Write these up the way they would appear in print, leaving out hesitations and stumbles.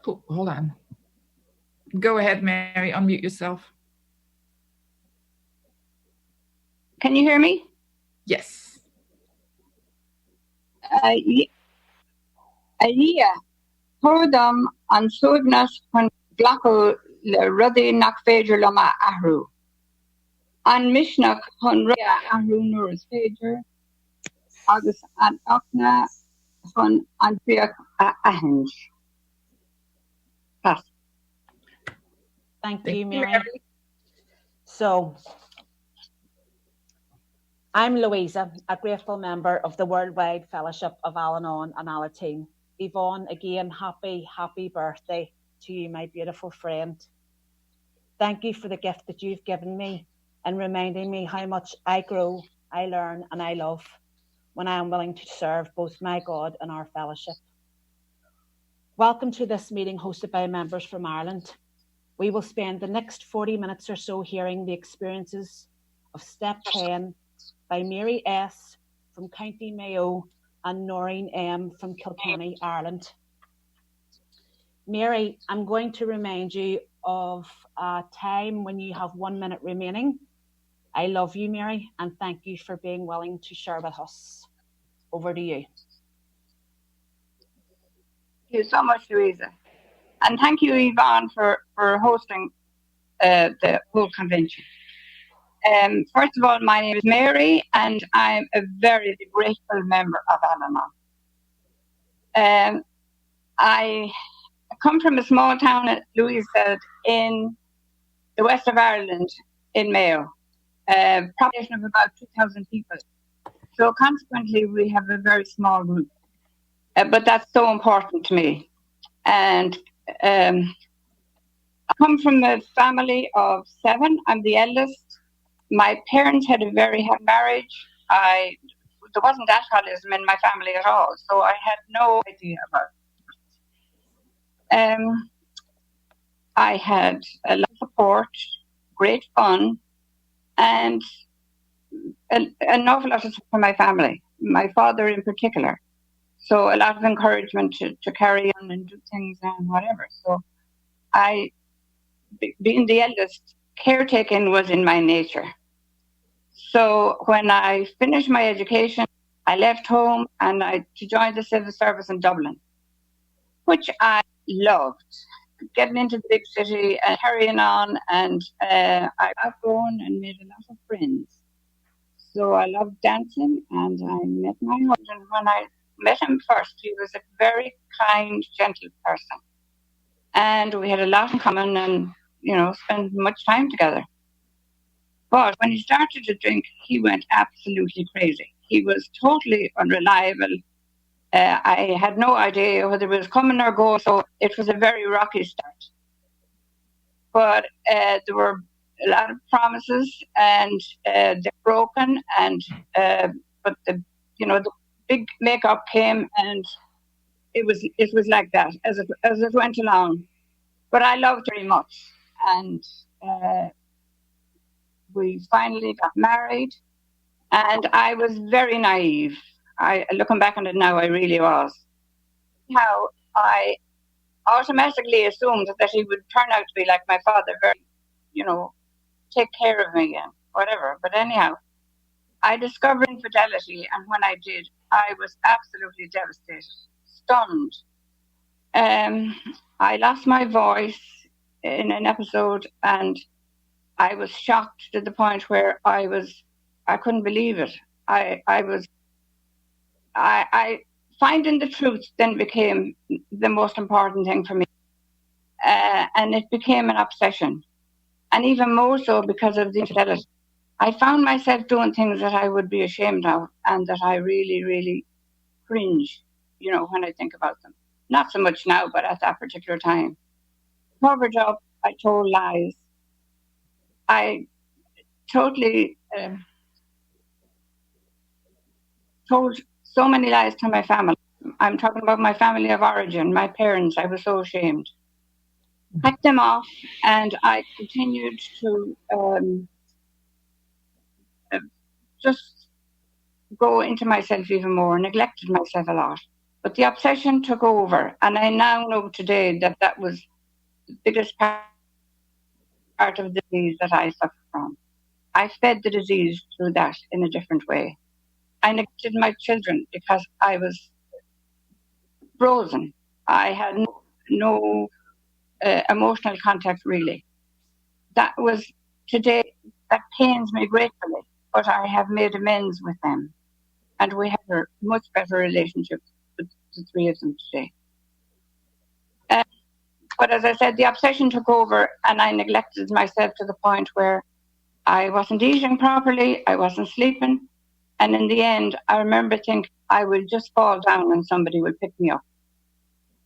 Oh, hold on. Go ahead, Mary. Unmute yourself. Can you hear me? Yes. Alia, Hordam an Sugnas chun Glaco le Ruddy nach Féidir Lama Ahru. An Mishnach chun Ria Ahru Nurs Féidir, agus an Ochna chun an Triach Ahinj. Pass. Thank you, Mary. So, I'm Louisa, a grateful member of the Worldwide Fellowship of Al-Anon and Al-Anon. Yvonne, again, happy birthday to you, my beautiful friend. Thank you for the gift that you've given me and reminding me how much I grow, I learn, and I love when I am willing to serve both my God and our fellowship. Welcome to this meeting hosted by members from Ireland. We will spend the next 40 minutes or so hearing the experiences of Step 10 by Mary S. from County Mayo and Noreen M. from Kilkenny, Ireland. Mary, I'm going to remind you of a time when you have 1 minute remaining. I love you, Mary, and thank you for being willing to share with us. Over to you. Thank you so much, Louisa. And thank you, Yvonne, for hosting the whole convention. First of all, my name is Mary, and I'm a very grateful member of Al-Anon. I come from a small town, as Louise said, in the west of Ireland, in Mayo, population of about 2,000 people. So consequently, we have a very small group. But that's so important to me. And I come from a family of 7. I'm the eldest. My parents had a very happy marriage. There wasn't alcoholism in my family at all, so I had no idea about it. I had a lot of support, great fun, and an awful lot of support from my family, my father in particular. So a lot of encouragement to carry on and do things and whatever. So being the eldest, caretaking was in my nature. So when I finished my education, I left home and to join the civil service in Dublin, which I loved. Getting into the big city and carrying on, and I got going and made a lot of friends. So I loved dancing, and I met my husband. When I met him first, he was a very kind, gentle person. And we had a lot in common and, spent much time together. But when he started to drink, he went absolutely crazy. He was totally unreliable. I had no idea whether it was coming or go, so it was a very rocky start. But there were a lot of promises, and they're broken. And but the big makeup came, and it was like that as it went along. But I loved very much, and we finally got married. And I was very naive. Looking back on it now, I really was. How I automatically assumed that he would turn out to be like my father, very, take care of me and whatever. But anyhow, I discovered infidelity, and when I did, I was absolutely devastated, stunned. I lost my voice in an episode, and I was shocked to the point where I couldn't believe it. Finding the truth then became the most important thing for me. And it became an obsession. And even more so because of the infidelity. I found myself doing things that I would be ashamed of and that I really, really cringe, when I think about them. Not so much now, but at that particular time. Covered up, I told lies. I totally told so many lies to my family. I'm talking about my family of origin, my parents. I was so ashamed. Cut them off, and I continued to just go into myself even more, neglected myself a lot. But the obsession took over, and I now know today that that was the biggest part of the disease that I suffered from. I fed the disease through that in a different way. I neglected my children because I was frozen. I had no emotional contact, really. That was today, that pains me gratefully, but I have made amends with them. And we have a much better relationship with the three of them today. But as I said, the obsession took over, and I neglected myself to the point where I wasn't eating properly, I wasn't sleeping. And in the end, I remember thinking I will just fall down and somebody will pick me up.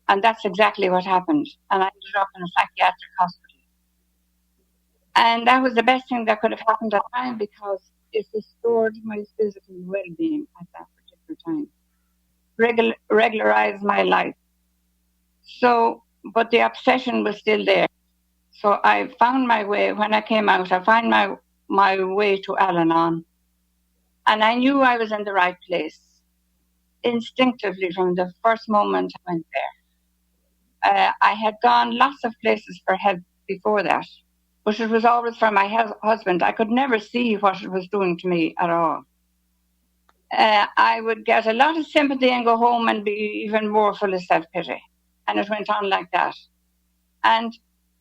And that's exactly what happened. And I ended up in a psychiatric hospital. And that was the best thing that could have happened at the time, because it restored my physical well-being at that particular time, regularized my life. So, but the obsession was still there. So I found my way, when I came out, I found my way to Al-Anon. And I knew I was in the right place instinctively from the first moment I went there. I had gone lots of places for help before that, but it was always for my husband. I could never see what it was doing to me at all. I would get a lot of sympathy and go home and be even more full of self-pity. And it went on like that. And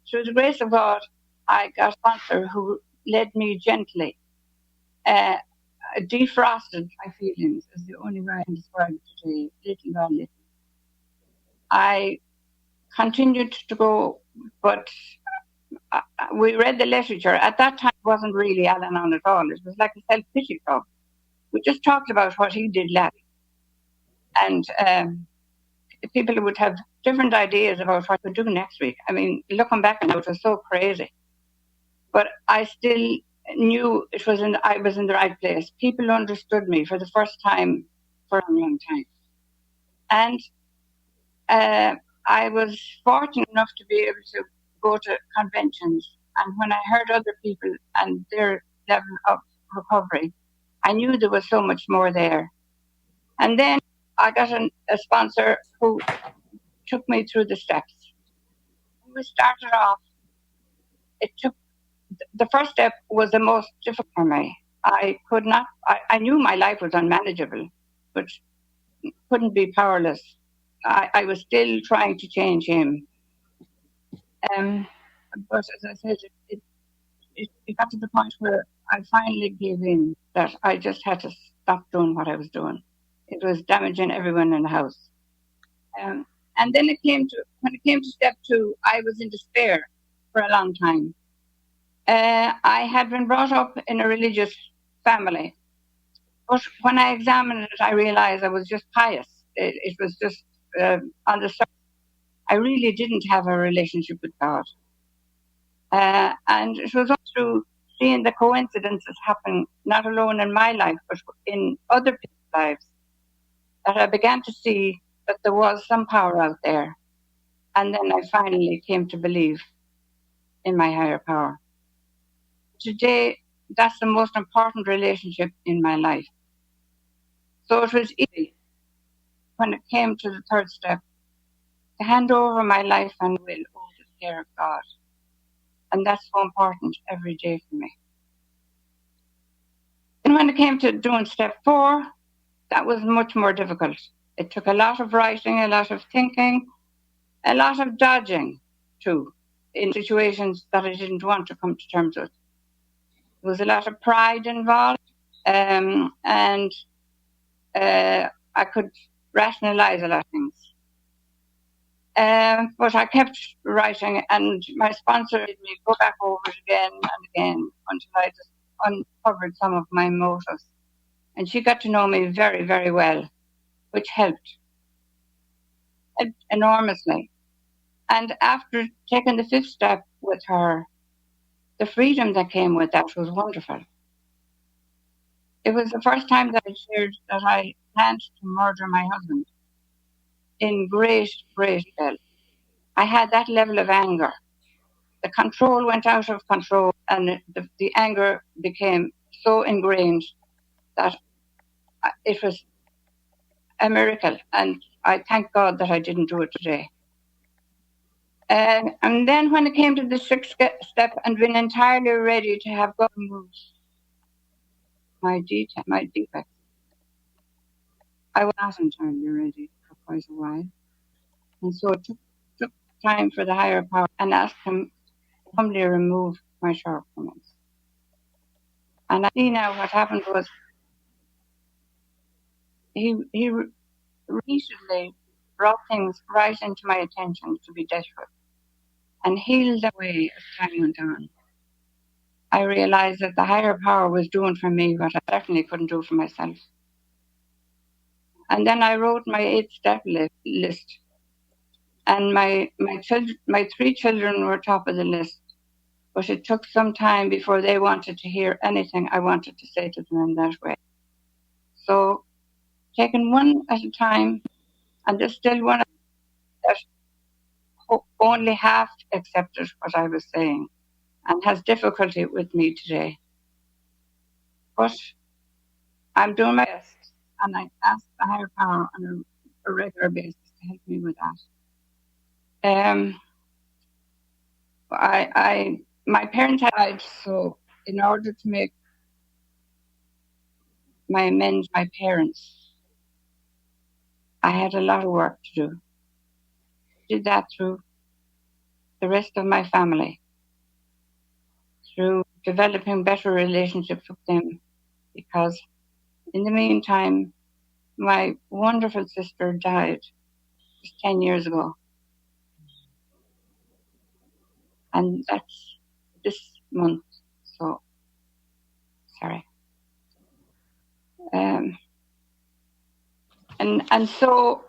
through the grace of God, I got a sponsor who led me gently, defrosted my feelings, is the only way I can describe it today, little by little. I continued to go, but we read the literature. At that time, it wasn't really Al-Anon at all. It was like a self-pity club. We just talked about what he did last. And people would have different ideas about what to do next week. I mean, looking back now, it was so crazy. But I still knew I was in the right place. People understood me for the first time for a long time. And I was fortunate enough to be able to go to conventions. And when I heard other people and their level of recovery, I knew there was so much more there. And then I got a sponsor who took me through the steps. When we started off, the first step was the most difficult for me. I knew my life was unmanageable, but couldn't be powerless. I was still trying to change him. But as I said, it got to the point where I finally gave in, that I just had to stop doing what I was doing. It was damaging everyone in the house. And then when it came to step 2, I was in despair for a long time. I had been brought up in a religious family, but when I examined it, I realized I was just pious. It was just on the surface. I really didn't have a relationship with God. And it was all through seeing the coincidences happen, not alone in my life, but in other people's lives, that I began to see that there was some power out there. And then I finally came to believe in my higher power. Today, that's the most important relationship in my life. So it was easy, when it came to the third step, to hand over my life and will over to the care of God. And that's so important every day for me. And when it came to doing step 4, that was much more difficult. It took a lot of writing, a lot of thinking, a lot of dodging too, in situations that I didn't want to come to terms with. There was a lot of pride involved, and I could rationalize a lot of things. But I kept writing, and my sponsor made me go back over it again and again until I just uncovered some of my motives. And she got to know me very, very well, which helped enormously. And after taking the 5th step with her, the freedom that came with that was wonderful. It was the first time that I shared that I planned to murder my husband in great, great detail. I had that level of anger. The control went out of control, and the anger became so ingrained that it was a miracle. And I thank God that I didn't do it today. And then when it came to the sixth step and been entirely ready to have God remove my defects, I was not entirely ready for quite a while. And so it took time for the higher power and asked him to humbly remove my shortcomings. And I see now what happened was he recently brought things right into my attention to be dealt with and healed away as time went on. I realized that the higher power was doing for me what I certainly couldn't do for myself. And then I wrote my 8-step list. And my three children were top of the list. But it took some time before they wanted to hear anything I wanted to say to them in that way. So taking one at a time, and there's still one that only half accepted what I was saying and has difficulty with me today. But I'm doing my best, and I ask the higher power on a regular basis to help me with that. My parents died, so in order to make my amends, my parents, I had a lot of work to do. Did that through the rest of my family, through developing better relationships with them, because in the meantime, my wonderful sister died just 10 years ago. And that's this month, so sorry. And so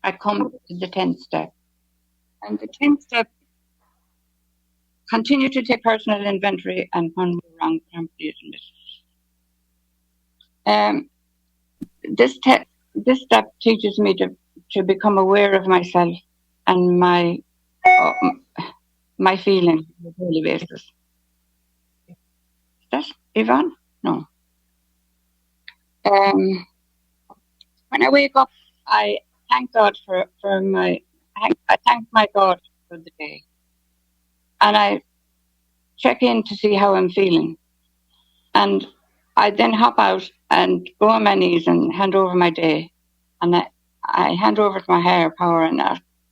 I come to the 10th step. And the 10th step, continue to take personal inventory and when we're wrong, promptly admit. This step teaches me to become aware of myself and my feelings on a daily basis. Is that Yvonne? No. When I wake up, I thank God I thank my God for the day. And I check in to see how I'm feeling. And I then hop out and go on my knees and hand over my day. And I hand over to my higher power and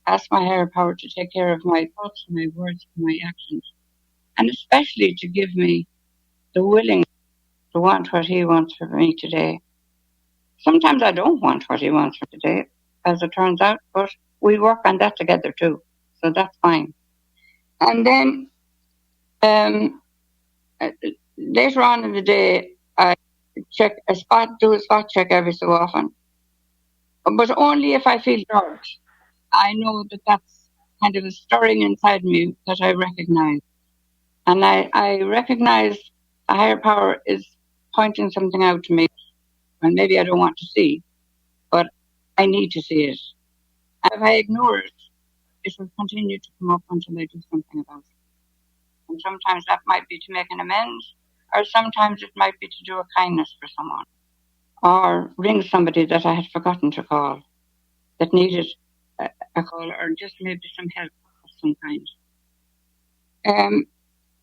ask my higher power to take care of my thoughts, my words, my actions. And especially to give me the willingness to want what he wants for me today. Sometimes I don't want what he wants for today, as it turns out, but we work on that together too. So that's fine. And then later on in the day, I do a spot check every so often. But only if I feel dirt. I know that that's kind of a stirring inside me that I recognize. And I recognize a higher power is pointing something out to me, and maybe I don't want to see, but I need to see it. And if I ignore it, it will continue to come up until I do something about it. And sometimes that might be to make an amends, or sometimes it might be to do a kindness for someone, or ring somebody that I had forgotten to call, that needed a call, or just maybe some help of some kind.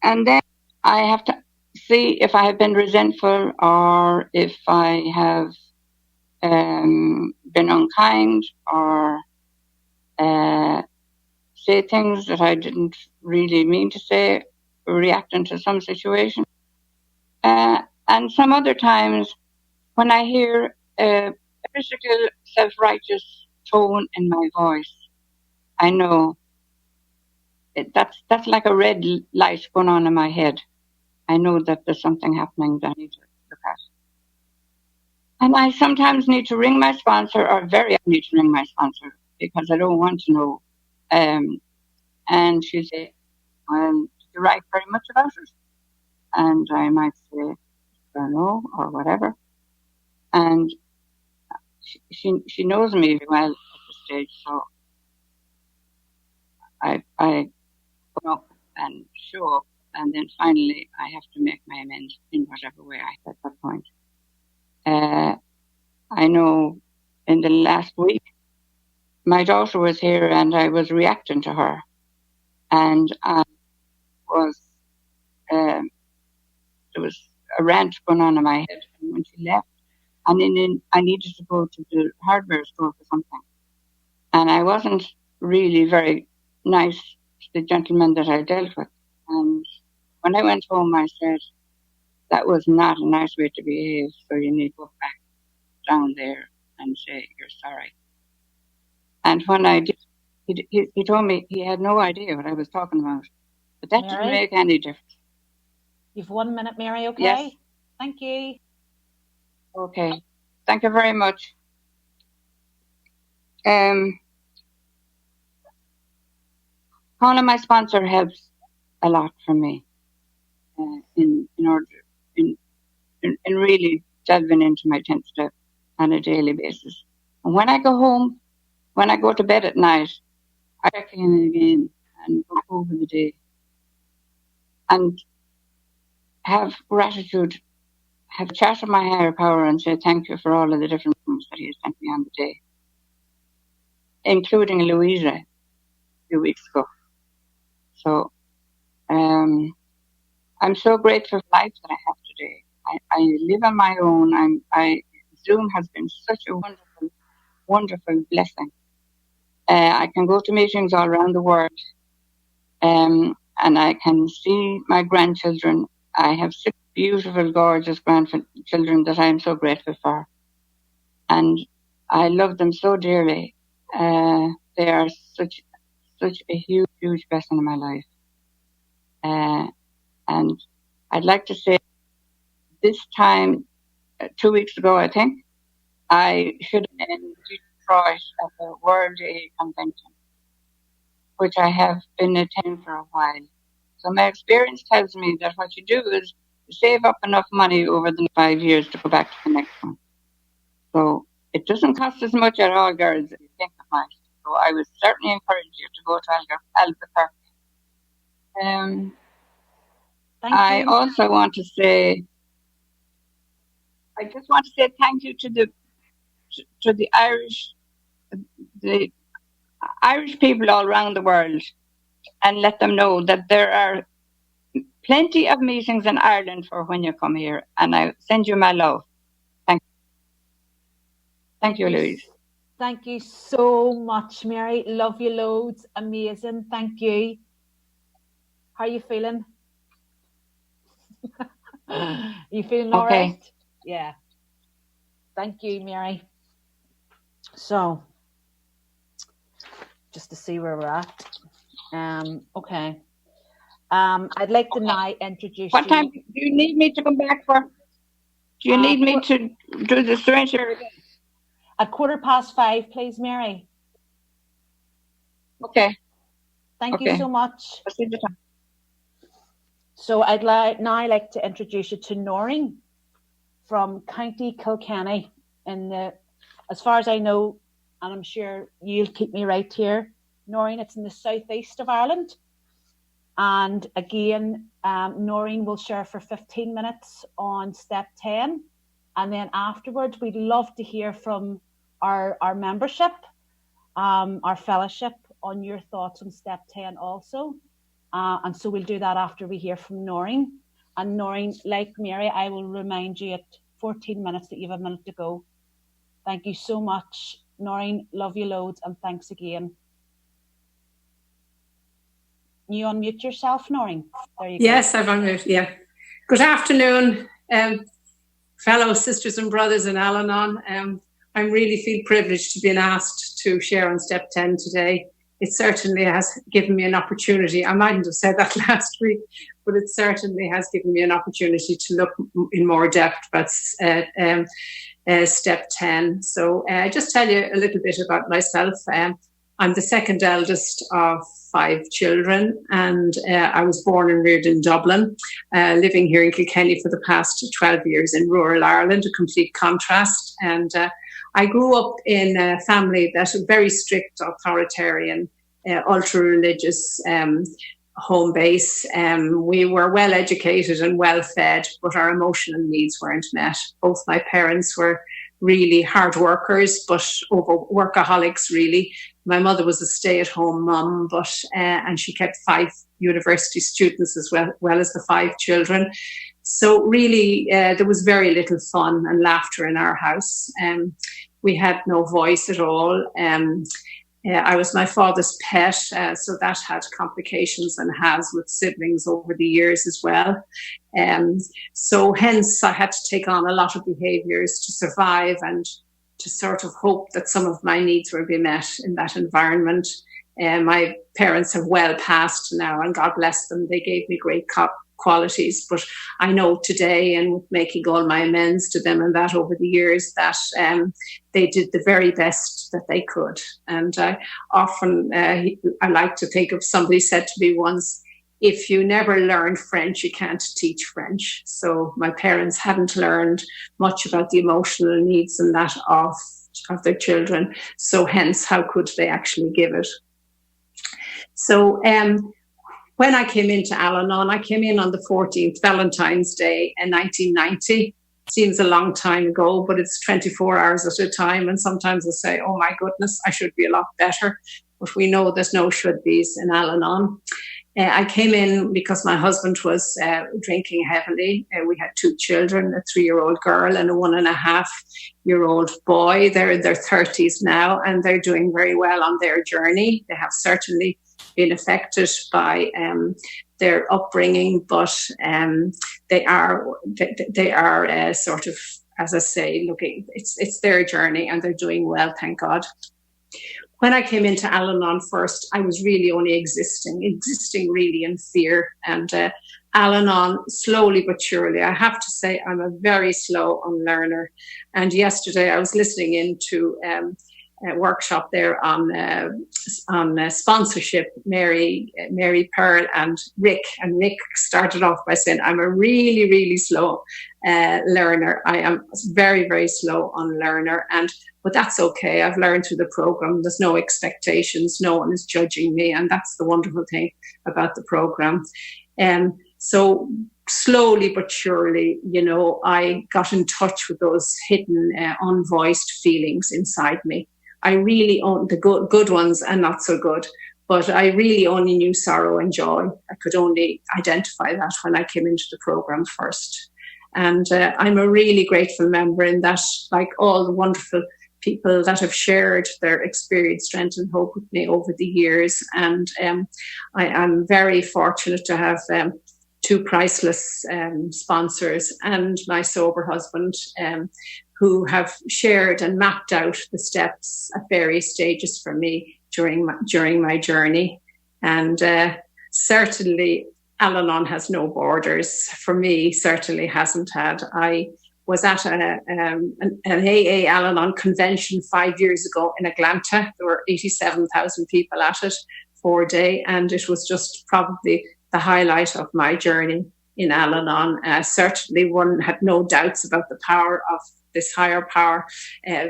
And then I have to see if I have been resentful or if I have been unkind or say things that I didn't really mean to say, reacting to some situation. And some other times when I hear a physical self-righteous tone in my voice, I know that's like a red light going on in my head. I know that there's something happening that I need to look at. And I sometimes need to ring my sponsor, or very often need to ring my sponsor because I don't want to know. And she'll say, well, did you write very much about it? And I might say, I don't know, or whatever. And she knows me well at this stage, so I go up and show up, and then finally I have to make my amends in whatever way I at that point. I know in the last week. My daughter was here and I was reacting to her. And I was, there was a rant going on in my head. And when she left, and then I needed to go to the hardware store for something. And I wasn't really very nice to the gentleman that I dealt with. And when I went home, I said, that was not a nice way to behave, so you need to go back down there and say you're sorry. And when I did, he told me he had no idea what I was talking about. But that didn't make any difference. You've 1 minute, Mary, okay? Yes. Thank you. Okay. Thank you very much. Calling my sponsor helps a lot for me in really delving into my 10th step on a daily basis. And when I go home, when I go to bed at night, I check in again and go over the day and have gratitude, have a chat with my higher power and say thank you for all of the different things that he has sent me on the day, including Louisa a few weeks ago. So I'm so grateful for life that I have today. I live on my own. Zoom has been such a wonderful, wonderful blessing. I can go to meetings all around the world, and I can see my grandchildren. I have 6 beautiful, gorgeous grandchildren that I am so grateful for. And I love them so dearly. They are such a huge, huge blessing in my life. And I'd like to say this time, 2 weeks ago, I think, I should have been in Detroit at the World Day Convention, which I have been attending for a while. So my experience tells me that what you do is save up enough money over the 5 years to go back to the next one. So it doesn't cost as much at all, girls, if you think it might. So I would certainly encourage you to go to Albuquerque. I also want to say, I just want to say thank you to the Irish people all around the world, and let them know that there are plenty of meetings in Ireland for when you come here, and I send you my love. Thank you, Louise. Thank you so much, Mary. Love you loads. Amazing. Thank you. How are you feeling? You feeling all right? Yeah. Thank you, Mary. So, just to see where we're at. Okay. I'd like to now introduce What time do you need me to come back for? Do you need me to do the syringe again? At 5:15, please, Mary. Okay. Thank you so much. I'll see the time. So I'd now like to introduce you to Noreen from County Kilkenny. As far as I know, and I'm sure you'll keep me right here, Noreen, it's in the southeast of Ireland. And again, Noreen will share for 15 minutes on step 10. And then afterwards, we'd love to hear from our membership, our fellowship, on your thoughts on step 10 also. And so we'll do that after we hear from Noreen. And Noreen, like Mary, I will remind you at 14 minutes that you have a minute to go. Thank you so much, Noreen. Love you loads, and thanks again. You unmute yourself, Noreen. There you go. Yes, I've unmuted, yeah. Good afternoon, fellow sisters and brothers in Al-Anon. I really feel privileged to be asked to share on step 10 today. It certainly has given me an opportunity. I mightn't have said that last week, but it certainly has given me an opportunity to look in more depth about step 10. So just tell you a little bit about myself. I'm the second eldest of 5 children, and I was born and reared in Dublin, living here in Kilkenny for the past 12 years in rural Ireland, a complete contrast. And I grew up in a family that was very strict, authoritarian, ultra-religious home base. We were well educated and well fed, but our emotional needs weren't met. Both my parents were really hard workers, but over workaholics, really. My mother was a stay-at-home mum, and she kept 5 university students as well as the 5 children. So really, there was very little fun and laughter in our house. We had no voice at all. I was my father's pet, so that had complications and has with siblings over the years as well. So hence I had to take on a lot of behaviours to survive and to sort of hope that some of my needs were being met in that environment. My parents have well passed now, and God bless them. They gave me great qualities, but I know today, and making all my amends to them and that over the years, that they did the very best that they could. And I often, I like to think of, somebody said to me once, if you never learn French, you can't teach French. So my parents hadn't learned much about the emotional needs and that of their children. So hence, how could they actually give it? So when I came into Al-Anon, I came in on the 14th, Valentine's Day in 1990. Seems a long time ago, but it's 24 hours at a time. And sometimes I say, oh my goodness, I should be a lot better. But we know there's no should-bes in Al-Anon. I came in because my husband was drinking heavily. We had 2 children, a 3-year-old girl and a 1.5-year-old boy. They're in their 30s now, and they're doing very well on their journey. They have certainly been affected by their upbringing, but they are sort of, as I say, looking. It's their journey, and they're doing well, thank God. When I came into Al-Anon first, I was really only existing really in fear. And Al-Anon, slowly but surely, I have to say I'm a very slow unlearner. And yesterday I was listening into a workshop there on sponsorship. Mary Pearl and Rick started off by saying, I'm a really, really slow learner. I am very, very slow unlearner. But that's okay. I've learned through the program. There's no expectations. No one is judging me. And that's the wonderful thing about the program. So slowly but surely, I got in touch with those hidden, unvoiced feelings inside me. I really owned the good ones and not so good. But I really only knew sorrow and joy. I could only identify that when I came into the program first. And I'm a really grateful member in that, like all the wonderful people that have shared their experience, strength and hope with me over the years. And I am very fortunate to have 2 priceless sponsors and my sober husband who have shared and mapped out the steps at various stages for me during my journey. And certainly Al-Anon has no borders. For me, certainly hasn't had. I was at an AA Al-Anon convention 5 years ago in Atlanta. There were 87,000 people at it 4-day, and it was just probably the highlight of my journey in Al-Anon. Certainly one had no doubts about the power of this higher power.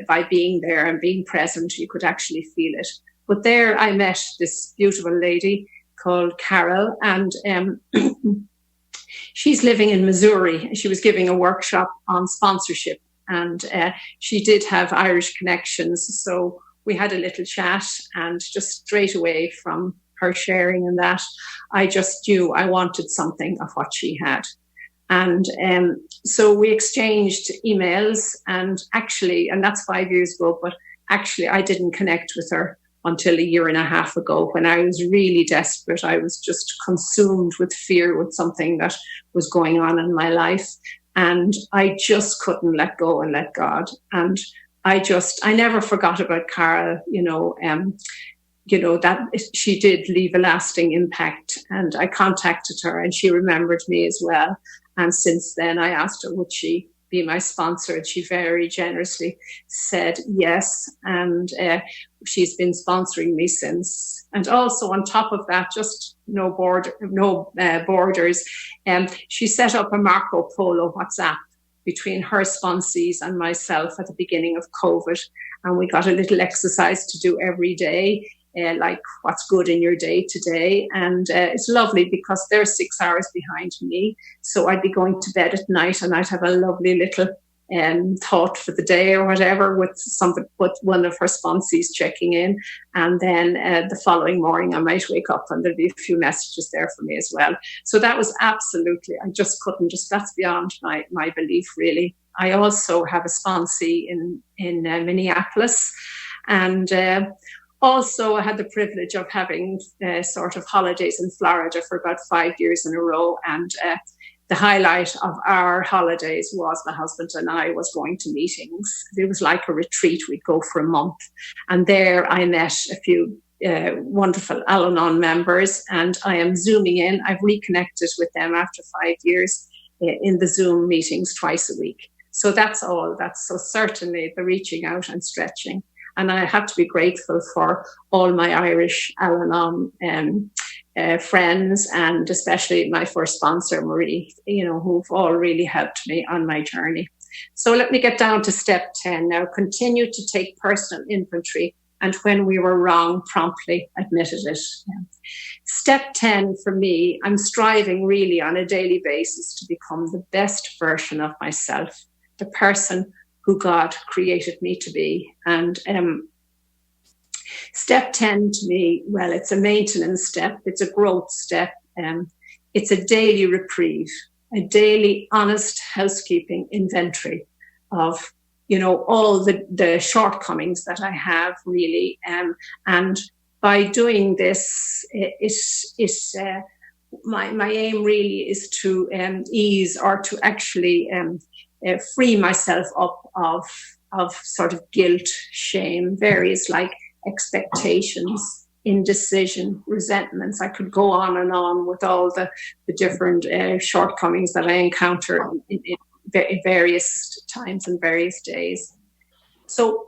By being there and being present, you could actually feel it. But there I met this beautiful lady called Carol, and she's living in Missouri. She was giving a workshop on sponsorship, and she did have Irish connections. So we had a little chat, and just straight away from her sharing and that, I just knew I wanted something of what she had. And so we exchanged emails, and that's 5 years ago, but actually I didn't connect with her until 1.5 years ago, when I was really desperate. I was just consumed with fear with something that was going on in my life. And I just couldn't let go and let God. And I never forgot about Carol, that she did leave a lasting impact. And I contacted her, and she remembered me as well. And since then I asked her, would she be my sponsor? And she very generously said yes. And she's been sponsoring me since. And also on top of that, just no borders. She set up a Marco Polo WhatsApp between her sponsees and myself at the beginning of COVID. And we got a little exercise to do every day, like what's good in your day today. And it's lovely because they're 6 hours behind me. So I'd be going to bed at night, and I'd have a lovely little thought for the day or whatever, with one of her sponsees checking in, and then the following morning I might wake up and there'd be a few messages there for me as well. So that was absolutely, I just couldn't, that's beyond my belief really. I also have a sponsee in Minneapolis, and also I had the privilege of having sort of holidays in Florida for about 5 years in a row, and the highlight of our holidays was my husband and I was going to meetings. It was like a retreat. We'd go for a month. And there I met a few wonderful Al-Anon members, and I am Zooming in. I've reconnected with them after 5 years in the Zoom meetings twice a week. So that's all. That's so certainly the reaching out and stretching. And I have to be grateful for all my Irish Al-Anon friends, and especially my first sponsor, Marie, who've all really helped me on my journey. So let me get down to step 10 now. Continue to take personal inventory, and when we were wrong, promptly admitted it. Step 10 for me, I'm striving really on a daily basis to become the best version of myself, the person who God created me to be. And step 10 to me, well, it's a maintenance step, it's a growth step, it's a daily reprieve, a daily honest housekeeping inventory of, all the shortcomings that I have really. And by doing this, my aim really is to ease, or to actually free myself up of sort of guilt, shame, various like expectations, indecision, resentments. I could go on and on with all the different shortcomings that I encounter in various times and various days. So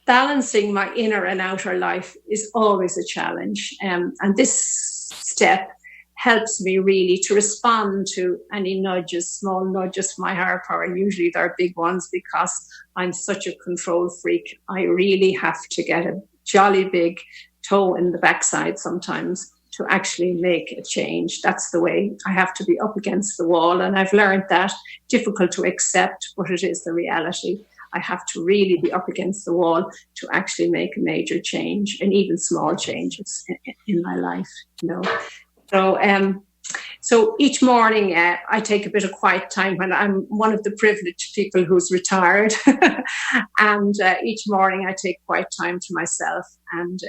balancing my inner and outer life is always a challenge. And this step helps me really to respond to any nudges, small nudges from my higher power. Usually they're big ones, because I'm such a control freak. I really have to get a jolly big toe in the backside sometimes to actually make a change. That's the way. I have to be up against the wall, and I've learned that. Difficult to accept, but it is the reality. I have to really be up against the wall to actually make a major change, and even small changes in my life, So each morning I take a bit of quiet time when I'm one of the privileged people who's retired. And each morning I take quiet time to myself, and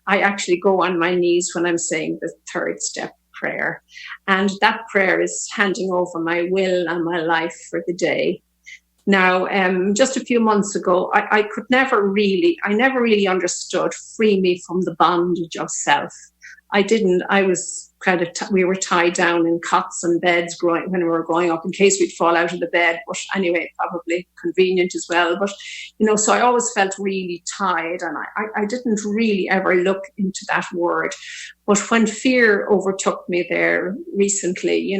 I actually go on my knees when I'm saying the third step prayer. And that prayer is handing over my will and my life for the day. Now, just a few months ago, I never really understood free me from the bondage of self. I was we were tied down in cots and beds when we were growing up, in case we'd fall out of the bed. But anyway, probably convenient as well. But, so I always felt really tied, and I didn't really ever look into that word. But when fear overtook me there recently,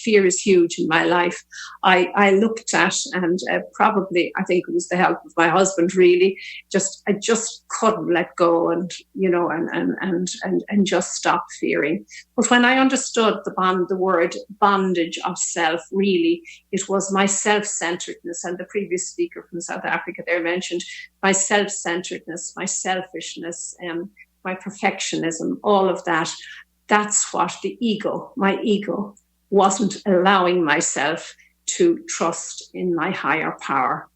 fear is huge in my life. I looked at, and probably, I think it was the help of my husband, really, I just couldn't let go, and just stop fearing. But when I understood the word bondage of self, really, it was my self-centeredness. And the previous speaker from South Africa there mentioned my self-centeredness, my selfishness, my perfectionism, all of that. That's what my ego wasn't allowing myself to trust in my higher power.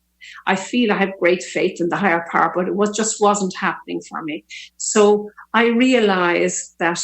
I feel I have great faith in the higher power, but it just wasn't happening for me. So I realized that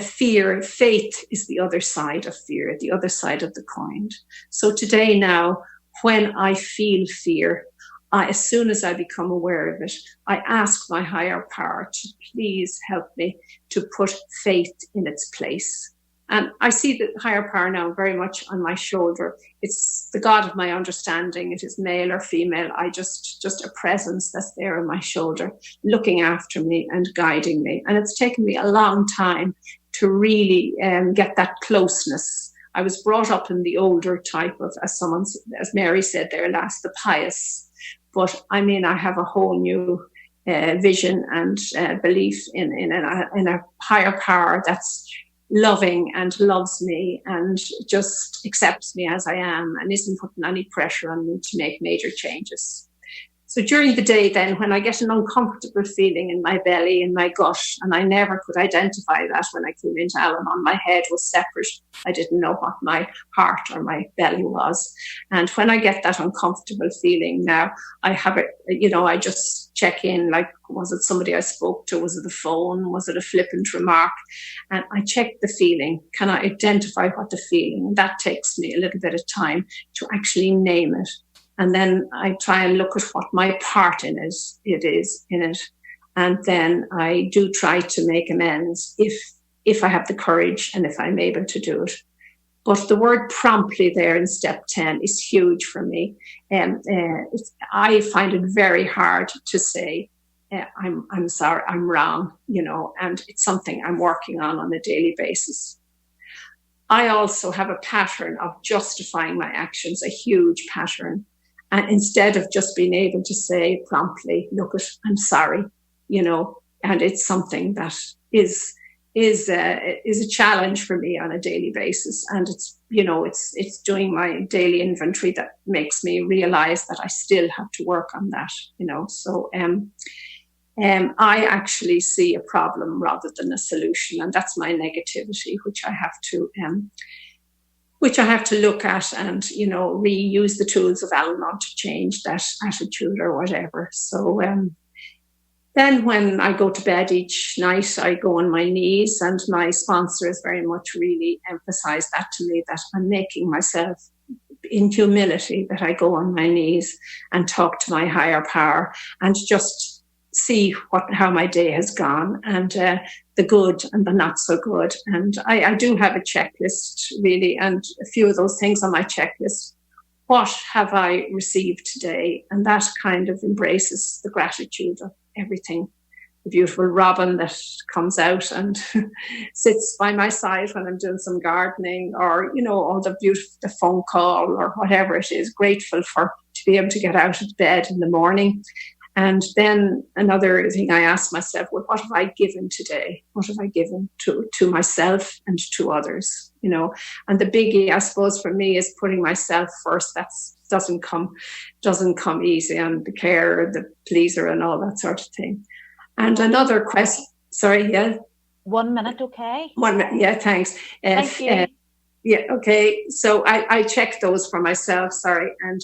faith is the other side of fear, the other side of the coin. So today now, when I feel fear, as soon as I become aware of it, I ask my higher power to please help me to put faith in its place. And I see the higher power now very much on my shoulder. It's the God of my understanding. It is male or female. I just a presence that's there on my shoulder, looking after me and guiding me. And it's taken me a long time to really get that closeness. I was brought up in the older type of, as Mary said there last, the pious. But I have a whole new vision and belief in a higher power that's loving and loves me and just accepts me as I am and isn't putting any pressure on me to make major changes. So during the day then, when I get an uncomfortable feeling in my belly, in my gut, and I never could identify that when I came into Al-Anon, my head was separate. I didn't know what my heart or my belly was. And when I get that uncomfortable feeling now, I have it, I just check in, like, was it somebody I spoke to? Was it the phone? Was it a flippant remark? And I check the feeling. Can I identify what the feeling? And that takes me a little bit of time to actually name it. And then I try and look at what my part in it is in it. And then I do try to make amends if I have the courage and if I'm able to do it. But the word promptly there in step 10 is huge for me. I find it very hard to say, I'm sorry, I'm wrong, and it's something I'm working on a daily basis. I also have a pattern of justifying my actions, a huge pattern. And instead of just being able to say promptly, look, I'm sorry, and it's something that is a challenge for me on a daily basis. And it's doing my daily inventory that makes me realize that I still have to work on that, So I actually see a problem rather than a solution. And that's my negativity, which I have to look at and, reuse the tools of Al-Anon to change that attitude or whatever. So then when I go to bed each night, I go on my knees, and my sponsors very much really emphasize that to me, that I'm making myself in humility, that I go on my knees and talk to my higher power and just see how my day has gone, and the good and the not so good. And I do have a checklist, really, and a few of those things on my checklist. What have I received today? And that kind of embraces the gratitude of everything. The beautiful robin that comes out and sits by my side when I'm doing some gardening, or, all the phone call or whatever it is, grateful to be able to get out of bed in the morning. And then another thing I ask myself, well, what have I given today? What have I given to myself and to others? And the biggie, I suppose, for me is putting myself first. That doesn't come easy, and the care, the pleaser, and all that sort of thing. And another question. Sorry, yeah. 1 minute, okay? 1 minute, yeah. Thanks. Thank you. Yeah, okay. So I check those for myself. Sorry, and.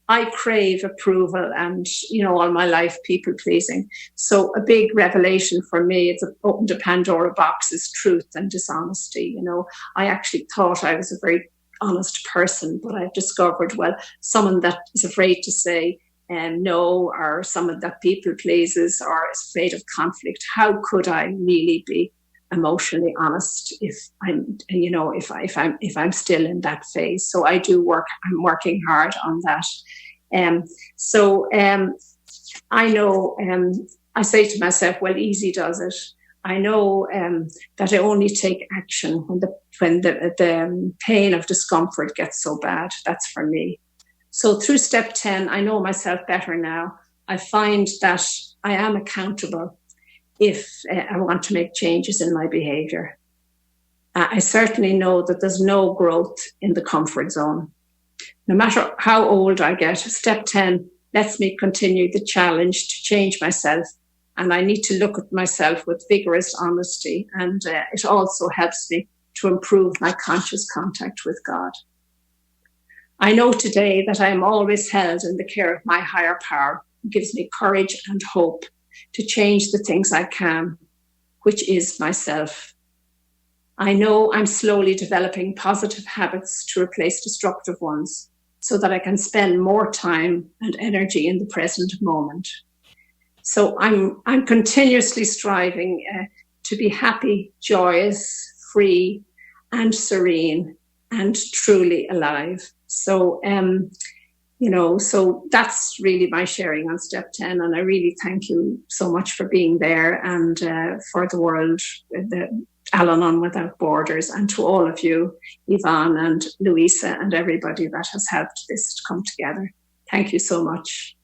I crave approval and, all my life people pleasing. So a big revelation for me, it's opened a Pandora box, is truth and dishonesty. I actually thought I was a very honest person, but I've discovered, someone that is afraid to say no, or someone that people pleases or is afraid of conflict. How could I really be emotionally honest if I'm still in that phase? So I'm working hard on that. I know, I say to myself, easy does it. I know that I only take action when the pain of discomfort gets so bad. That's for me. So through step 10, I know myself better now. I find that I am accountable if I want to make changes in my behavior. I certainly know that there's no growth in the comfort zone. No matter how old I get, step 10 lets me continue the challenge to change myself. And I need to look at myself with vigorous honesty. And it also helps me to improve my conscious contact with God. I know today that I am always held in the care of my higher power. It gives me courage and hope to change the things I can, which is myself. I know I'm slowly developing positive habits to replace destructive ones so that I can spend more time and energy in the present moment. So I'm continuously striving to be happy, joyous, free, and serene, and truly alive. So, so that's really my sharing on step 10. And I really thank you so much for being there, and for the world, the Al-Anon Without Borders, and to all of you, Yvonne and Louisa, and everybody that has helped this to come together. Thank you so much.